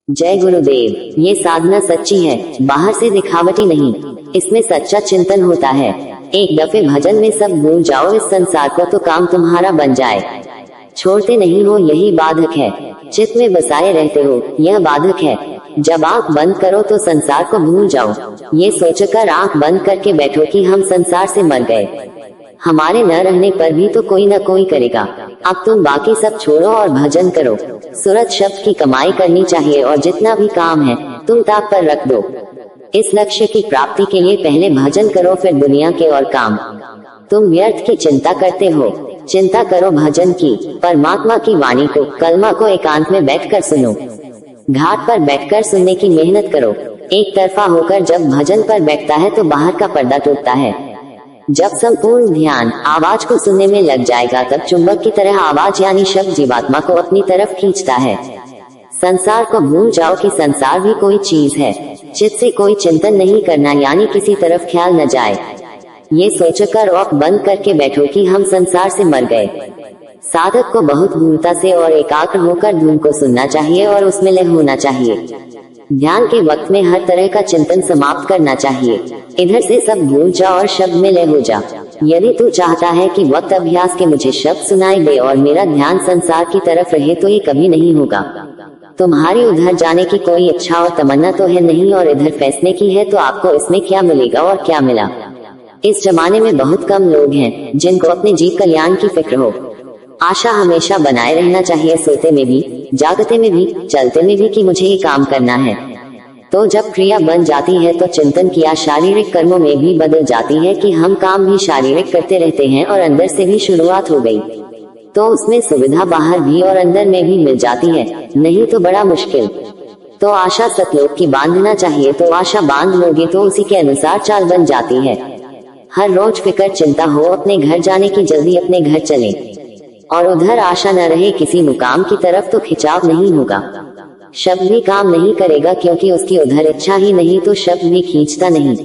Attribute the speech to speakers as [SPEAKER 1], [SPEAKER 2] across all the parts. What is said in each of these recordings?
[SPEAKER 1] जय गुरुदेव। ये साधना सच्ची है, बाहर से दिखावटी नहीं। इसमें सच्चा चिंतन होता है। एक दफे भजन में सब भूल जाओ इस संसार को तो काम तुम्हारा बन जाए। छोड़ते नहीं हो यही बाधक है, चित्त में बसाए रहते हो यह बाधक है। जब आंख बंद करो तो संसार को भूल जाओ। ये सोचकर आंख बंद करके बैठो कि हम संसार से मर गए, हमारे न रहने पर भी तो कोई न कोई करेगा। अब तुम बाकी सब छोड़ो और भजन करो। सूरत शब्द की कमाई करनी चाहिए और जितना भी काम है तुम ताक पर रख दो। इस लक्ष्य की प्राप्ति के लिए पहले भजन करो, फिर दुनिया के और काम। तुम व्यर्थ की चिंता करते हो, चिंता करो भजन की। परमात्मा की वाणी को, कलमा को एकांत में बैठकर सुनो। घाट पर बैठकर सुनने की मेहनत करो। एक तरफा होकर जब भजन पर बैठता है तो बाहर का पर्दा टूटता है। जब संपूर्ण ध्यान आवाज को सुनने में लग जाएगा तब चुंबक की तरह आवाज यानी शब्द जीवात्मा को अपनी तरफ खींचता है। संसार को भूल जाओ कि संसार भी कोई चीज है। चित्त से कोई चिंतन नहीं करना यानी किसी तरफ ख्याल न जाए। ये सोचकर आंख बंद करके बैठो कि हम संसार से मर गए। साधक को बहुत गूढ़ता से और एकाग्र होकर धुन को सुनना चाहिए और उसमें लय होना चाहिए। ध्यान के वक्त में हर तरह का चिंतन समाप्त करना चाहिए। इधर से सब भूल जा और शब्द में लय हो जा। यदि तू चाहता है कि वक्त अभ्यास के मुझे शब्द सुनाई दे और मेरा ध्यान संसार की तरफ रहे तो ये कभी नहीं होगा। तुम्हारी उधर जाने की कोई इच्छा और तमन्ना तो है नहीं और इधर फैसले की है तो आपको इसमें क्या मिलेगा और क्या मिला। इस जमाने में बहुत कम लोग हैं जिनको अपने जीव कल्याण की फिक्र हो। आशा हमेशा बनाए रहना चाहिए, सोते में भी, जागते में भी, चलते में भी कि मुझे ये काम करना है। तो जब क्रिया बन जाती है तो चिंतन किया शारीरिक कर्मों में भी बदल जाती है कि हम काम भी शारीरिक करते रहते हैं और अंदर से भी शुरुआत हो गई तो उसमें सुविधा बाहर भी और अंदर में भी मिल जाती है, नहीं तो बड़ा मुश्किल। तो आशा सतलोक की बांधना चाहिए, तो आशा बांध लोगे तो उसी के अनुसार चाल बन जाती है। हर रोज फिक्र चिंता हो अपने घर जाने की, जल्दी अपने घर चले और उधर आशा न रहे किसी मुकाम की तरफ तो खिंचाव नहीं होगा। शब्द भी काम नहीं करेगा क्योंकि उसकी उधर इच्छा ही नहीं तो शब्द भी खींचता नहीं।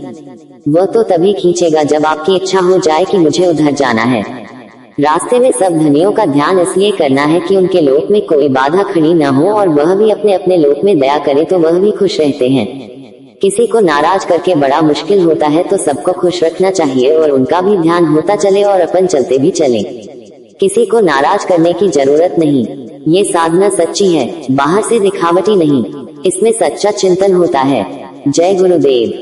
[SPEAKER 1] वह तो तभी खींचेगा जब आपकी इच्छा हो जाए कि मुझे उधर जाना है। रास्ते में सब धनियों का ध्यान इसलिए करना है कि उनके लोक में कोई बाधा खड़ी न हो और वह भी अपने अपने लोक में दया करे तो वह भी खुश रहते हैं। किसी को नाराज करके बड़ा मुश्किल होता है तो सबको खुश रखना चाहिए और उनका भी ध्यान होता चले और अपन चलते भी चले। किसी को नाराज करने की जरूरत नहीं। ये साधना सच्ची है, बाहर से दिखावटी नहीं। इसमें सच्चा चिंतन होता है। जय गुरुदेव।